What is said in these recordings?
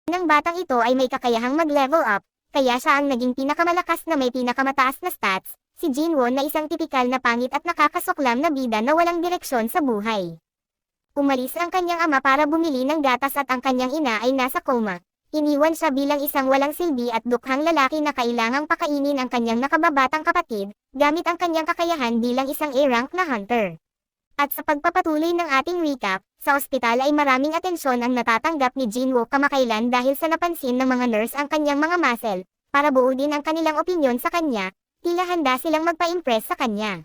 ng batang ito ay may kakayahang mag-level up, kaya siya ang naging pinakamalakas na may pinakamataas na stats, si Jinwoo na isang tipikal na pangit at nakakasuklam na bida na walang direksyon sa buhay. Umalis ang kanyang ama para bumili ng gatas at ang kanyang ina ay nasa coma. Iniwan siya bilang isang walang silbi at dukhang lalaki na kailangang pakainin ang kanyang nakababatang kapatid, gamit ang kanyang kakayahan bilang isang A-rank na hunter. At sa pagpapatuloy ng ating recap, sa ospital ay maraming atensyon ang natatanggap ni Jinwoo kamakailan dahil sa napansin ng mga nurse ang kanyang mga muscle, para buuin ang kanilang opinyon sa kanya, tila handa silang magpa-impress sa kanya.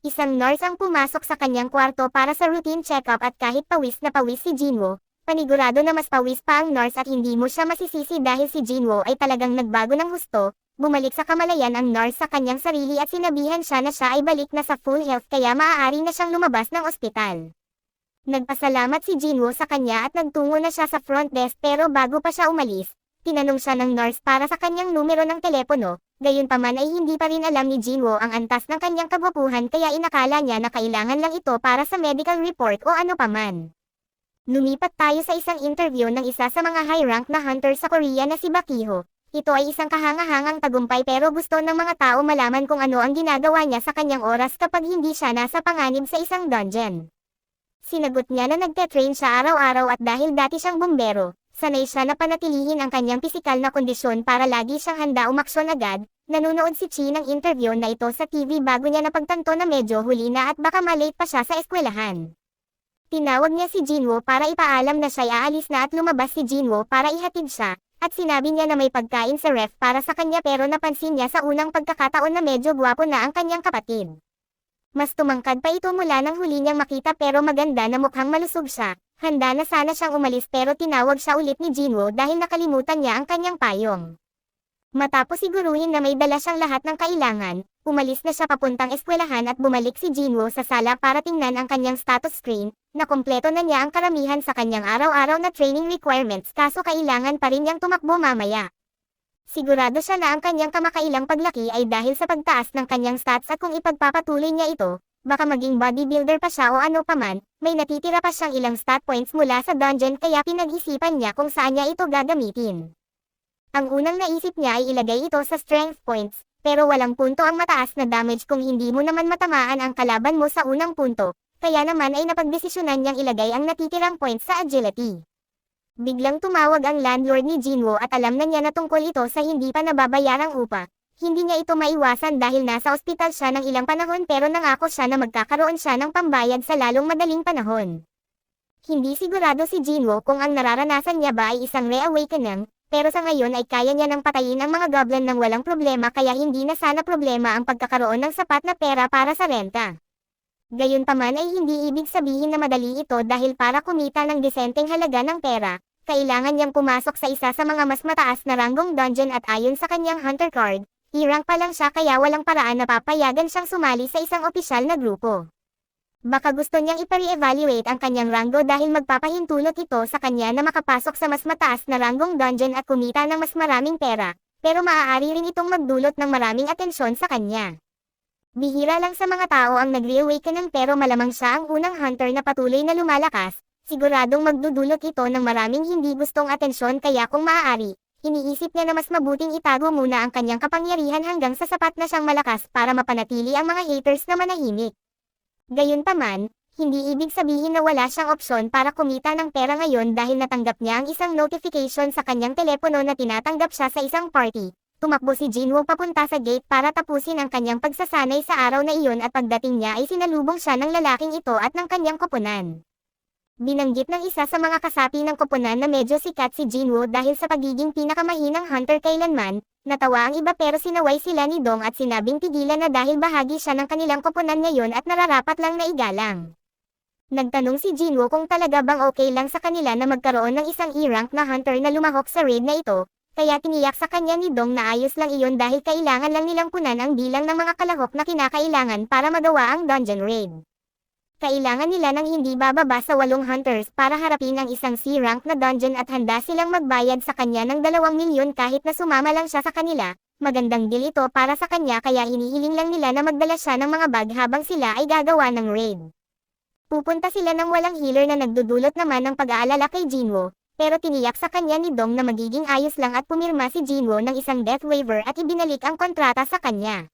Isang nurse ang pumasok sa kanyang kwarto para sa routine check-up at kahit pawis na pawis si Jinwoo, panigurado na mas pawis pa ang nurse at hindi mo siya masisisi dahil si Jinwoo ay talagang nagbago ng husto. Bumalik sa kamalayan ang nurse sa kanyang sarili at sinabihan siya na siya ay balik na sa full health kaya maaari na siyang lumabas ng ospital. Nagpasalamat si Jinwoo sa kanya at nagtungo na siya sa front desk pero bago pa siya umalis, tinanong siya ng nurse para sa kanyang numero ng telepono, gayunpaman ay hindi pa rin alam ni Jinwoo ang antas ng kanyang kagwapuhan kaya inakala niya na kailangan lang ito para sa medical report o ano paman. Lumipat tayo sa isang interview ng isa sa mga high-rank na hunter sa Korea na si Bakiho. Ito ay isang kahangahangang tagumpay pero gusto ng mga tao malaman kung ano ang ginagawa niya sa kanyang oras kapag hindi siya nasa panganib sa isang dungeon. Sinagot niya na nagte-train siya araw-araw at dahil dati siyang bumbero, sanay siya na panatilihin ang kanyang pisikal na kondisyon para lagi siyang handa umaksyon agad. Nanonood si Chi ng interview na ito sa TV bago niya napagtanto na medyo huli na at baka malate pa siya sa eskwelahan. Tinawag niya si Jinwoo para ipaalam na siya'y aalis na at lumabas si Jinwoo para ihatid siya. At sinabi niya na may pagkain sa ref para sa kanya pero napansin niya sa unang pagkakataon na medyo gwapo na ang kanyang kapatid. Mas tumangkad pa ito mula nang huli niyang makita pero maganda na mukhang malusog siya. Handa na sana siyang umalis pero tinawag siya ulit ni Jinwoo dahil nakalimutan niya ang kanyang payong. Matapos siguruhin na may dala siyang lahat ng kailangan, umalis na siya papuntang eskwelahan at bumalik si Jinwoo sa sala para tingnan ang kanyang status screen, na kumpleto na niya ang karamihan sa kanyang araw-araw na training requirements kaso kailangan pa rin niyang tumakbo mamaya. Sigurado siya na ang kanyang kamakailang paglaki ay dahil sa pagtaas ng kanyang stats at kung ipagpapatuloy niya ito, baka maging bodybuilder pa siya o ano paman, may natitira pa siyang ilang stat points mula sa dungeon kaya pinag-isipan niya kung saan niya ito gagamitin. Ang unang naisip niya ay ilagay ito sa strength points, pero walang punto ang mataas na damage kung hindi mo naman matamaan ang kalaban mo sa unang punto, kaya naman ay napagdesisyonan niyang ilagay ang natitirang points sa agility. Biglang tumawag ang landlord ni Jinwoo at alam na niya na tungkol ito sa hindi pa nababayarang upa. Hindi niya ito maiwasan dahil nasa ospital siya ng ilang panahon pero nangako siya na magkakaroon siya ng pambayad sa lalong madaling panahon. Hindi sigurado si Jinwoo kung ang nararanasan niya ba ay isang reawakening, pero sa ngayon ay kaya niya nang patayin ang mga goblin ng walang problema kaya hindi na sana problema ang pagkakaroon ng sapat na pera para sa renta. Gayunpaman ay hindi ibig sabihin na madali ito dahil para kumita ng desenteng halaga ng pera, kailangan niyang pumasok sa isa sa mga mas mataas na ranggong dungeon at ayon sa kanyang hunter card, E-rank pa lang siya kaya walang paraan na papayagan siyang sumali sa isang opisyal na grupo. Baka gusto niyang i-re-evaluate ang kanyang ranggo dahil magpapahintulot ito sa kanya na makapasok sa mas mataas na ranggong dungeon at kumita ng mas maraming pera, pero maaari rin itong magdulot ng maraming atensyon sa kanya. Bihira lang sa mga tao ang nag-reawaken pero malamang siya ang unang hunter na patuloy na lumalakas, siguradong magdudulot ito ng maraming hindi gustong atensyon kaya kung maaari, iniisip niya na mas mabuting itago muna ang kanyang kapangyarihan hanggang sa sapat na siyang malakas para mapanatili ang mga haters na manahimik. Gayunpaman, hindi ibig sabihin na wala siyang opsyon para kumita ng pera ngayon dahil natanggap niya ang isang notification sa kanyang telepono na tinatanggap siya sa isang party. Tumakbo si Jinwoo papunta sa gate para tapusin ang kanyang pagsasanay sa araw na iyon at pagdating niya ay sinalubong siya ng lalaking ito at ng kanyang koponan. Binanggit ng isa sa mga kasapi ng koponan na medyo sikat si Jinwoo dahil sa pagiging pinakamahinang hunter kailanman. Natawa ang iba pero sinaway sila ni Dong at sinabing tigilan na dahil bahagi siya ng kanilang koponan ngayon at nararapat lang na igalang. Nagtanong si Jinwoo kung talaga bang okay lang sa kanila na magkaroon ng isang E-rank na hunter na lumahok sa raid na ito, kaya tiniyak sa kanya ni Dong na ayos lang iyon dahil kailangan lang nilang punan ang bilang ng mga kalahok na kinakailangan para magawa ang dungeon raid. Kailangan nila ng hindi bababa sa 8 hunters para harapin ang isang C-rank na dungeon at handa silang magbayad sa kanya ng 2 milyon kahit na sumama lang siya sa kanila. Magandang deal ito para sa kanya kaya hinihiling lang nila na magdala siya ng mga bag habang sila ay gagawa ng raid. Pupunta sila ng walang healer na nagdudulot naman ng pag-aalala kay Jinwoo, pero tiniyak sa kanya ni Dong na magiging ayos lang at pumirma si Jinwoo ng isang death waiver at ibinalik ang kontrata sa kanya.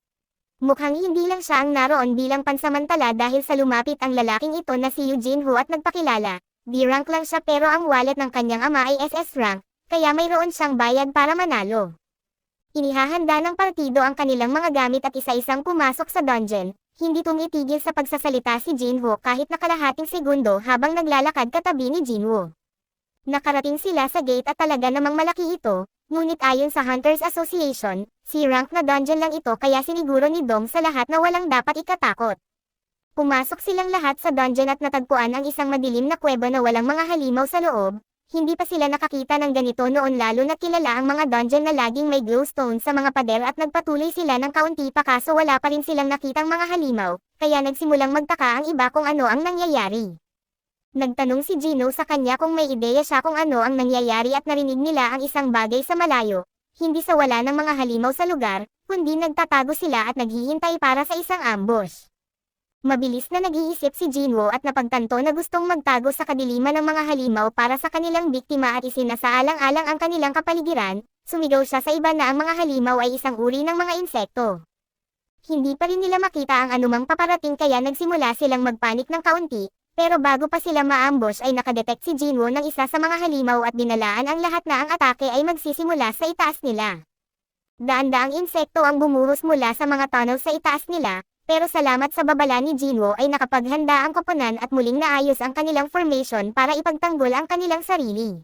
Mukhang hindi lang siya ang naroon bilang pansamantala dahil sa lumapit ang lalaking ito na si Yoo Jin-ho at nagpakilala. D-rank lang siya pero ang wallet ng kanyang ama ay SS rank, kaya mayroon siyang bayad para manalo. Inihahanda ng partido ang kanilang mga gamit at isa-isang pumasok sa dungeon. Hindi tumitigil sa pagsasalita si Jinwoo kahit na kalahating segundo habang naglalakad katabi ni Jinwoo. Nakarating sila sa gate at talaga namang malaki ito, ngunit ayon sa Hunters Association, C-rank na dungeon lang ito kaya siniguro ni Dong sa lahat na walang dapat ikatakot. Pumasok silang lahat sa dungeon at natagpuan ang isang madilim na kuweba na walang mga halimaw sa loob. Hindi pa sila nakakita ng ganito noon lalo na kilala ang mga dungeon na laging may glowstone sa mga pader at nagpatuloy sila ng kaunti pa kaso wala pa rin silang nakitang mga halimaw, kaya nagsimulang magtaka ang iba kung ano ang nangyayari. Nagtanong si Gino sa kanya kung may ideya siya kung ano ang nangyayari at narinig nila ang isang bagay sa malayo, hindi sa wala ng mga halimaw sa lugar, kundi nagtatago sila at naghihintay para sa isang ambush. Mabilis na nag-iisip si Jinwoo at napagtanto na gustong magtago sa kadiliman ng mga halimaw para sa kanilang biktima at isinasaalang-alang ang kanilang kapaligiran, sumigaw siya sa iba na ang mga halimaw ay isang uri ng mga insekto. Hindi pa rin nila makita ang anumang paparating kaya nagsimula silang magpanik ng kaunti, pero bago pa sila ma-ambush ay nakadetect si Jinwoo ng isa sa mga halimaw at binalaan ang lahat na ang atake ay magsisimula sa itaas nila. Daan-daang insekto ang bumuhos mula sa mga tunnel sa itaas nila, pero salamat sa babala ni Jinwoo ay nakapaghanda ang koponan at muling naayos ang kanilang formation para ipagtanggol ang kanilang sarili.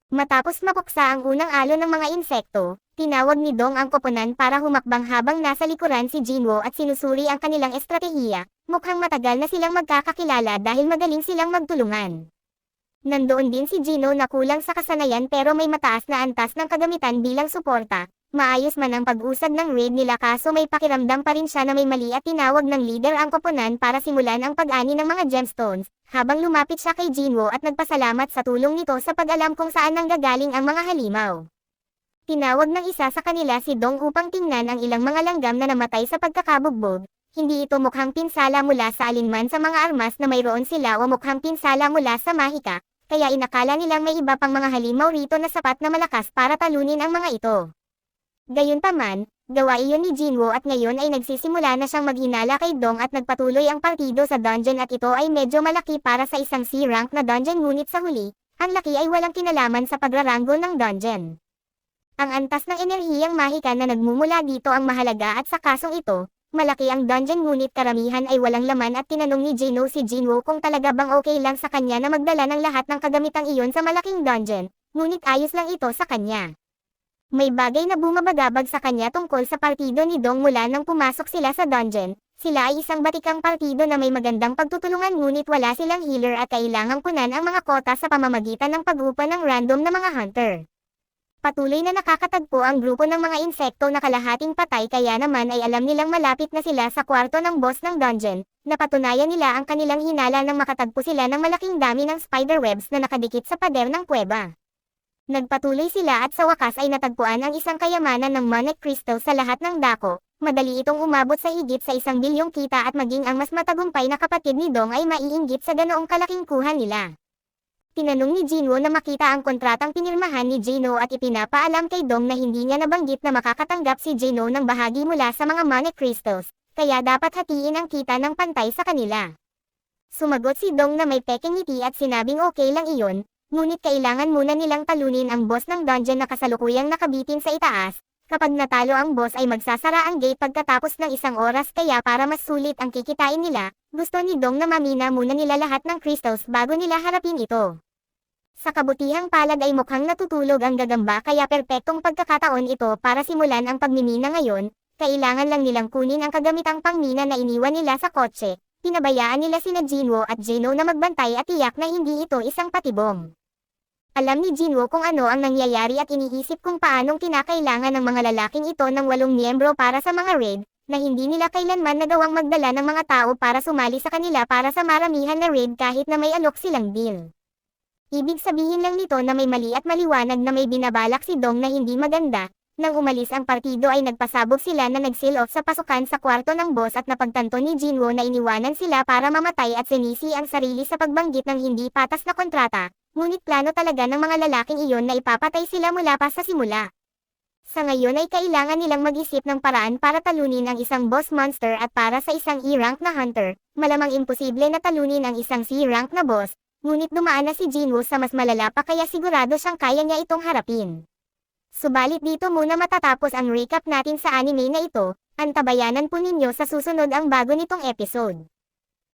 Matapos mapuksa ang unang alon ng mga insekto, tinawag ni Dong ang koponan para humakbang habang nasa likuran si Jinwoo at sinusuri ang kanilang estratehiya. Mukhang matagal na silang magkakakilala dahil magaling silang magtulungan. Nandoon din si Gino na kulang sa kasanayan pero may mataas na antas ng kagamitan bilang suporta. Maayos man ang pag-usad ng raid nila kaso may pakiramdam pa rin siya na may mali at tinawag ng leader ang koponan para simulan ang pag-ani ng mga gemstones, habang lumapit siya kay Jinwoo at nagpasalamat sa tulong nito sa pag-alam kung saan nanggagaling ang mga halimaw. Tinawag ng isa sa kanila si Dong upang tingnan ang ilang mga langgam na namatay sa pagkakabugbog. Hindi ito mukhang pinsala mula sa alinman sa mga armas na mayroon sila o mukhang pinsala mula sa mahika, kaya inakala nilang may iba pang mga halimaw rito na sapat na malakas para talunin ang mga ito. Gayunpaman, gawa iyon ni Jinwoo at ngayon ay nagsisimula na siyang maghinala kay Dong at nagpatuloy ang partido sa dungeon at ito ay medyo malaki para sa isang C-rank na dungeon ngunit sa huli, ang laki ay walang kinalaman sa pagraranggol ng dungeon. Ang antas ng enerhiyang mahika na nagmumula dito ang mahalaga at sa kasong ito, malaki ang dungeon ngunit karamihan ay walang laman at tinanong ni Gino si Jinwoo kung talaga bang okay lang sa kanya na magdala ng lahat ng kagamitang iyon sa malaking dungeon, ngunit ayos lang ito sa kanya. May bagay na bumabagabag sa kanya tungkol sa partido ni Dong mula nang pumasok sila sa dungeon. Sila ay isang batikang partido na may magandang pagtutulungan ngunit wala silang healer at kailangang punan ang mga kota sa pamamagitan ng pag-upa ng random na mga hunter. Patuloy na nakakatagpo ang grupo ng mga insekto na kalahating patay kaya naman ay alam nilang malapit na sila sa kwarto ng boss ng dungeon. Napatunayan nila ang kanilang hinala nang makatagpo sila ng malaking dami ng spiderwebs na nakadikit sa pader ng kuweba. Nagpatuloy sila at sa wakas ay natagpuan ang isang kayamanan ng Monet Crystal sa lahat ng dako. Madali itong umabot sa higit sa 1 bilyong kita at maging ang mas matagumpay na kapatid ni Dong ay maiinggit sa ganoong kalaking kuha nila. Tinanong ni Jinwoo na makita ang kontratang pinirmahan ni Gino at ipinapaalam kay Dong na hindi niya nabanggit na makakatanggap si Gino ng bahagi mula sa mga Monet Crystals, kaya dapat hatiin ang kita ng pantay sa kanila. Sumagot si Dong na may peking ngiti at sinabing okay lang iyon, ngunit kailangan muna nilang talunin ang boss ng dungeon na kasalukuyang nakabitin sa itaas. Kapag natalo ang boss ay magsasara ang gate pagkatapos ng 1 oras kaya para mas sulit ang kikitain nila, gusto ni Dong na mamina muna nila lahat ng crystals bago nila harapin ito. Sa kabutihang palad ay mukhang natutulog ang gagamba kaya perpektong pagkakataon ito para simulan ang pagmimina ngayon, kailangan lang nilang kunin ang kagamitang pangmina na iniwan nila sa kotse, pinabayaan nila sina Jinwoo at Gino na magbantay at tiyak na hindi ito isang patibong. Alam ni Jinwoo kung ano ang nangyayari at iniisip kung paanong kinakailangan ng mga lalaking ito ng 8 miyembro para sa mga raid, na hindi nila kailanman nagawang magdala ng mga tao para sumali sa kanila para sa maramihan na raid kahit na may alok silang deal. Ibig sabihin lang nito na may mali at maliwanag na may binabalak si Dong na hindi maganda. Nang umalis ang partido ay nagpasabog sila na nag-seal off sa pasukan sa kwarto ng boss at napagtanto ni Jinwoo na iniwanan sila para mamatay at sinisi ang sarili sa pagbanggit ng hindi patas na kontrata. Ngunit plano talaga ng mga lalaking iyon na ipapatay sila mula pa sa simula. Sa ngayon ay kailangan nilang mag-isip ng paraan para talunin ang isang boss monster at para sa isang E-rank na hunter, malamang imposible na talunin ang isang C-rank na boss, ngunit dumaan na si Jinwoo sa mas malala pa kaya sigurado siyang kaya niya itong harapin. Subalit dito muna matatapos ang recap natin sa anime na ito, antabayanan po ninyo sa susunod ang bago nitong episode.